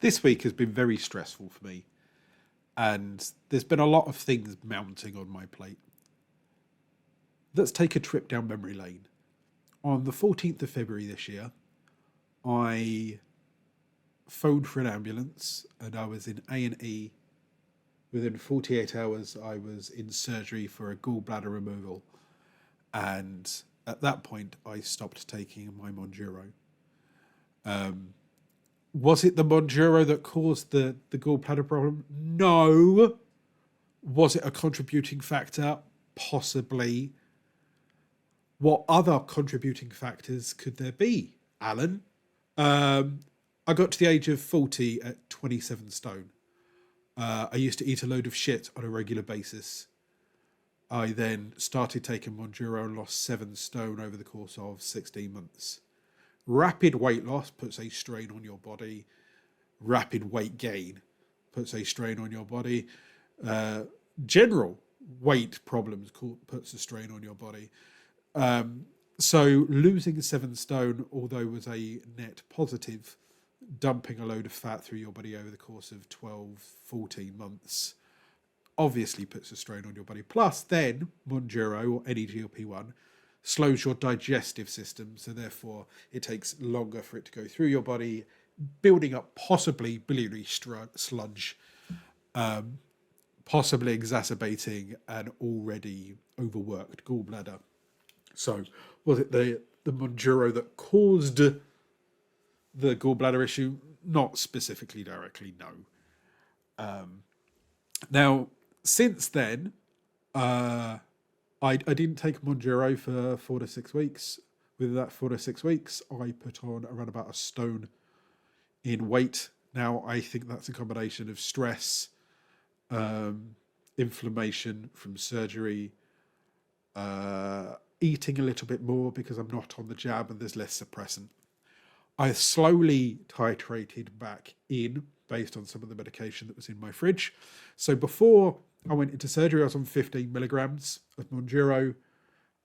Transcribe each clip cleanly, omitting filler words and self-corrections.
This week has been very stressful for me, and there's been a lot of things mounting on my plate. Let's take a trip down memory lane. On the 14th of February this year, I phoned for an ambulance and I was in A&E. Within 48 hours, I was in surgery for a gallbladder removal. And at that point, I stopped taking my Mounjaro. Was it the Mounjaro that caused the gallbladder problem? No. Was it a contributing factor? Possibly. What other contributing factors could there be, Alan? I got to the age of 40 at 27 stone. I used to eat a load of shit on a regular basis. I then started taking Mounjaro and lost 7 stone over the course of 16 months. Rapid weight loss puts a strain on your body. Rapid weight gain puts a strain on your body. General weight problems puts a strain on your body. So losing 7 stone, although was a net positive, dumping a load of fat through your body over the course of 12, 14 months obviously puts a strain on your body. Plus then Mounjaro or any GLP-1 slows your digestive system, so therefore it takes longer for it to go through your body, building up possibly biliary sludge, possibly exacerbating an already overworked gallbladder. So was it the Mounjaro that caused the gallbladder issue? Not specifically directly, no. Now, since then, I didn't take Mounjaro for 4 to 6 weeks. With that 4 to 6 weeks, I put on around about a stone in weight. Now, I think that's a combination of stress, inflammation from surgery, eating a little bit more because I'm not on the jab and there's less suppressant. I slowly titrated back in based on some of the medication that was in my fridge. So before I went into surgery, I was on 15 milligrams of Mounjaro.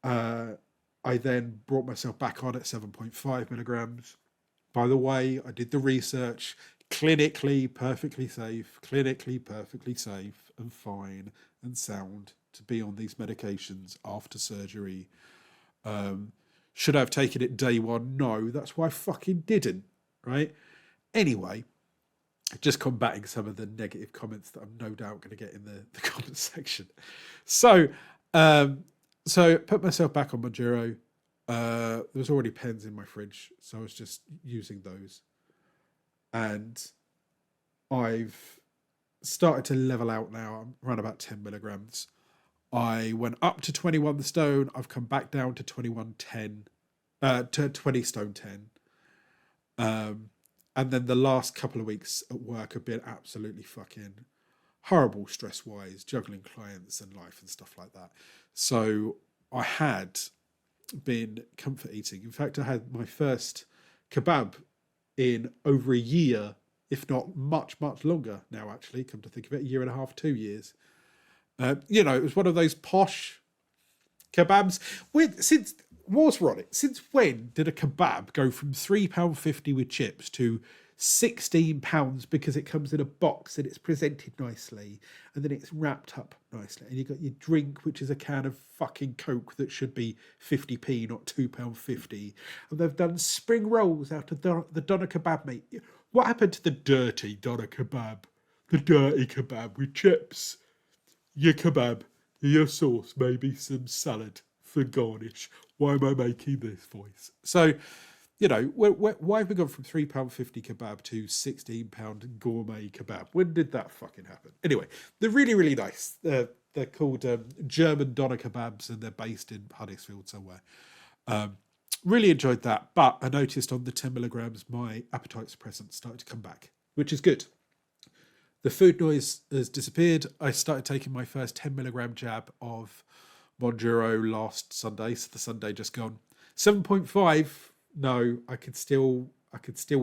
I then brought myself back on at 7.5 milligrams. By the way, I did the research. Clinically perfectly safe and fine and sound to be on these medications after surgery. Should I have taken it day one? No, that's why I fucking didn't, right? Anyway, just combating some of the negative comments that I'm no doubt going to get in the comment section. So put myself back on Mounjaro. There was already pens in my fridge, so I was just using those. And I've started to level out now. I'm around about 10 milligrams. I went up to 21 stone. I've come back down to 21.10, to 20 stone 10. And then the last couple of weeks at work have been absolutely fucking horrible stress-wise, juggling clients and life and stuff like that. So I had been comfort eating. In fact, I had my first kebab in over a year, if not much, much longer now, actually, come to think of it, 1.5 2 years. It was one of those posh kebabs. Since when did a kebab go from £3.50 with chips to £16 because it comes in a box and it's presented nicely and then it's wrapped up nicely and you got your drink, which is a can of fucking Coke that should be 50p, not £2.50, and they've done spring rolls out of the doner kebab, mate. What happened to the dirty doner kebab? The dirty kebab with chips, your kebab, your sauce, maybe some salad for garnish. Why am I making this voice? So, why have we gone from £3.50 kebab to £16 gourmet kebab? When did that fucking happen? Anyway, they're really, really nice. They're called German doner kebabs and they're based in Huddersfield somewhere. Really enjoyed that. But I noticed on the 10 milligrams, my appetite suppressant started to come back, which is good. The food noise has disappeared. I started taking my first 10 milligram jab of Mounjaro last Sunday, so the Sunday just gone. 7.5, no, I could still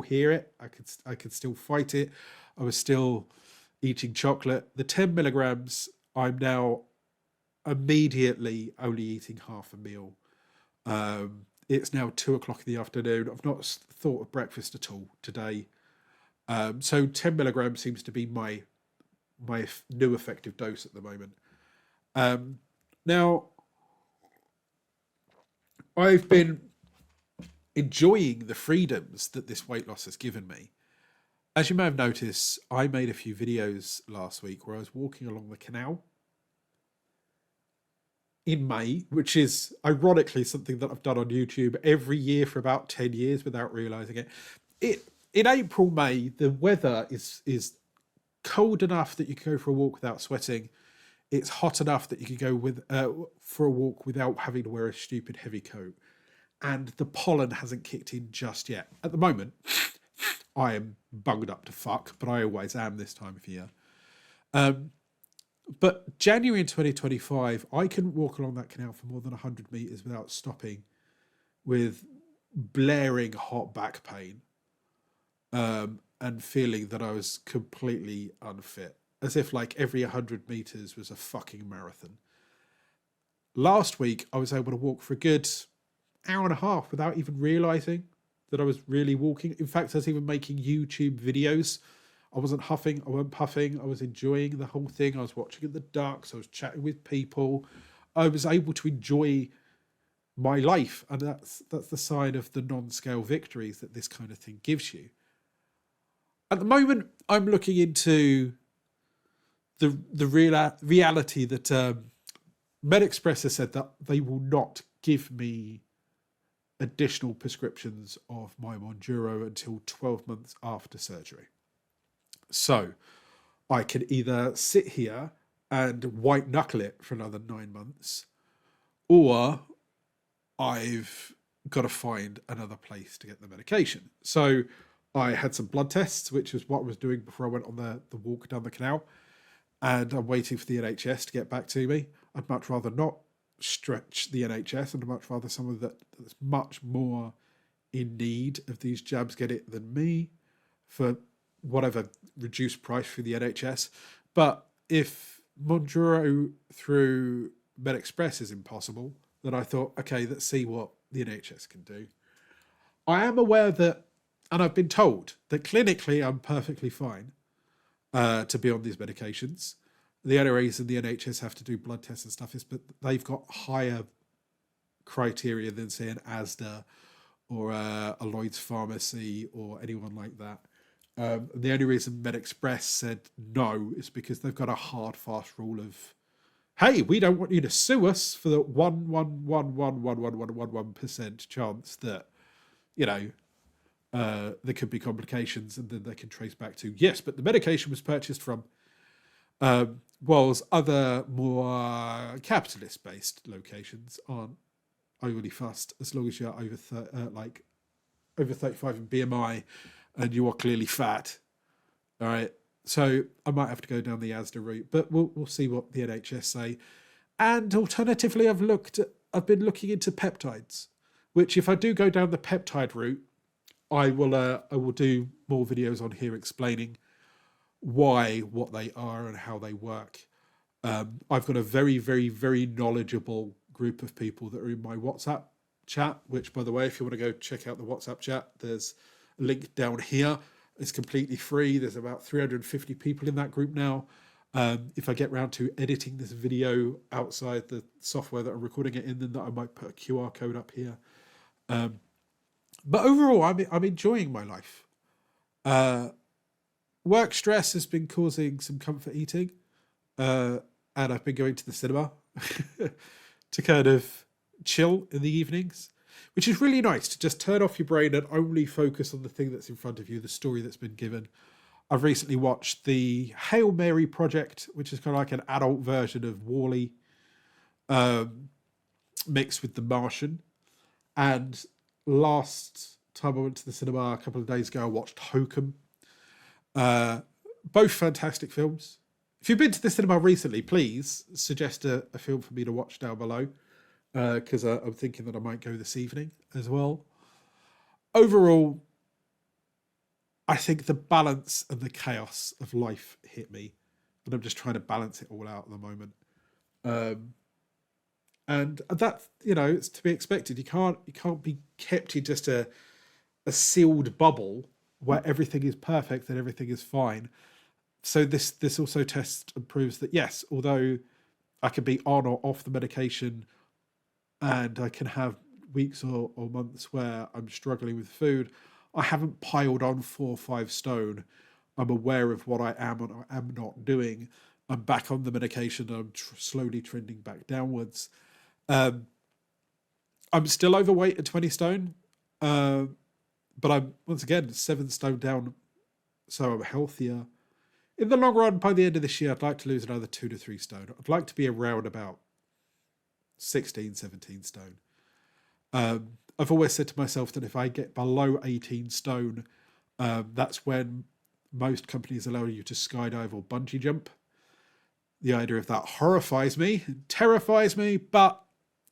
hear it. I could still fight it. I was still eating chocolate. The 10 milligrams, I'm now immediately only eating half a meal. It's now 2:00 in the afternoon. I've not thought of breakfast at all today. So 10 milligrams seems to be my new effective dose at the moment. Now, I've been enjoying the freedoms that this weight loss has given me. As you may have noticed, I made a few videos last week where I was walking along the canal in May, which is ironically something that I've done on YouTube every year for about 10 years without realizing it. In April, May, the weather is cold enough that you can go for a walk without sweating. It's hot enough that you can go for a walk without having to wear a stupid heavy coat. And the pollen hasn't kicked in just yet. At the moment, I am bunged up to fuck, but I always am this time of year. But January in 2025, I couldn't walk along that canal for more than 100 meters without stopping with blaring hot back pain and feeling that I was completely unfit, as if like every 100 meters was a fucking marathon. Last week, I was able to walk for a good hour and a half without even realizing that I was really walking. In fact, I was even making YouTube videos. I wasn't huffing, I wasn't puffing. I was enjoying the whole thing. I was watching in the dark. So I was chatting with people. I was able to enjoy my life. And that's the sign of the non-scale victories that this kind of thing gives you. At the moment, I'm looking into the reality that MedExpress has said that they will not give me additional prescriptions of my Mounjaro until 12 months after surgery. So I can either sit here and white knuckle it for another 9 months, or I've got to find another place to get the medication. So I had some blood tests, which is what I was doing before I went on the walk down the canal. And I'm waiting for the NHS to get back to me. I'd much rather not stretch the NHS, and I'd much rather someone that's much more in need of these jabs get it than me for whatever reduced price through the NHS. But if Mounjaro through MedExpress is impossible, then I thought, okay, let's see what the NHS can do. I am aware that, and I've been told that clinically I'm perfectly fine to be on these medications. The only reason the NHS have to do blood tests and stuff is that they've got higher criteria than, say, an Asda or a Lloyd's Pharmacy or anyone like that. The only reason MedExpress said no is because they've got a hard, fast rule of, hey, we don't want you to sue us for the 1% chance that, you know, there could be complications, and then they can trace back to, yes, but the medication was purchased from, whilst other more capitalist-based locations aren't overly fussed as long as you're over 35 in BMI and you are clearly fat. All right, so I might have to go down the Asda route, but we'll see what the NHS say. And alternatively, I've been looking into peptides, which if I do go down the peptide route, I will do more videos on here explaining why, what they are, and how they work. I've got a very, very, very knowledgeable group of people that are in my WhatsApp chat, which, by the way, if you want to go check out the WhatsApp chat, there's a link down here. It's completely free. There's about 350 people in that group now. If I get round to editing this video outside the software that I'm recording it in, then I might put a QR code up here. But overall, I'm enjoying my life. Work stress has been causing some comfort eating, and I've been going to the cinema to kind of chill in the evenings, which is really nice to just turn off your brain and only focus on the thing that's in front of you, the story that's been given. I've recently watched the Hail Mary Project, which is kind of like an adult version of WALL-E, mixed with The Martian. And last time I went to the cinema a couple of days ago, I watched Hokum. Both fantastic films. If you've been to the cinema recently, please suggest a film for me to watch down below, because I'm thinking that I might go this evening as well. Overall, I think the balance and the chaos of life hit me, and I'm just trying to balance it all out at the moment. And that, you know, it's to be expected. You can't be kept in just a sealed bubble where everything is perfect and everything is fine. So this also tests and proves that yes, although I can be on or off the medication, and I can have weeks or months where I'm struggling with food, I haven't piled on 4 or 5 stone. I'm aware of what I am and I am not doing. I'm back on the medication and I'm slowly trending back downwards. I'm still overweight at 20 stone, but I'm, once again, 7 stone down, so I'm healthier. In the long run, by the end of this year, I'd like to lose another 2 to 3 stone. I'd like to be around about 16, 17 stone. I've always said to myself that if I get below 18 stone, that's when most companies allow you to skydive or bungee jump. The idea of that horrifies me, terrifies me, but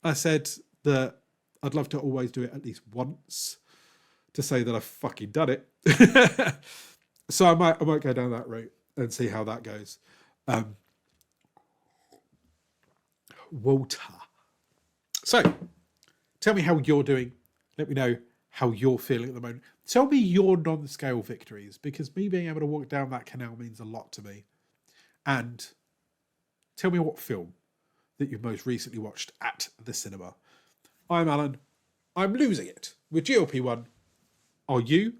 I said that I'd love to always do it at least once to say that I've fucking done it. So I might go down that route and see how that goes. Water. So, tell me how you're doing. Let me know how you're feeling at the moment. Tell me your non-scale victories, because me being able to walk down that canal means a lot to me. And tell me what film that you've most recently watched at the cinema. I'm Alan. I'm losing it with GLP-1. Are you?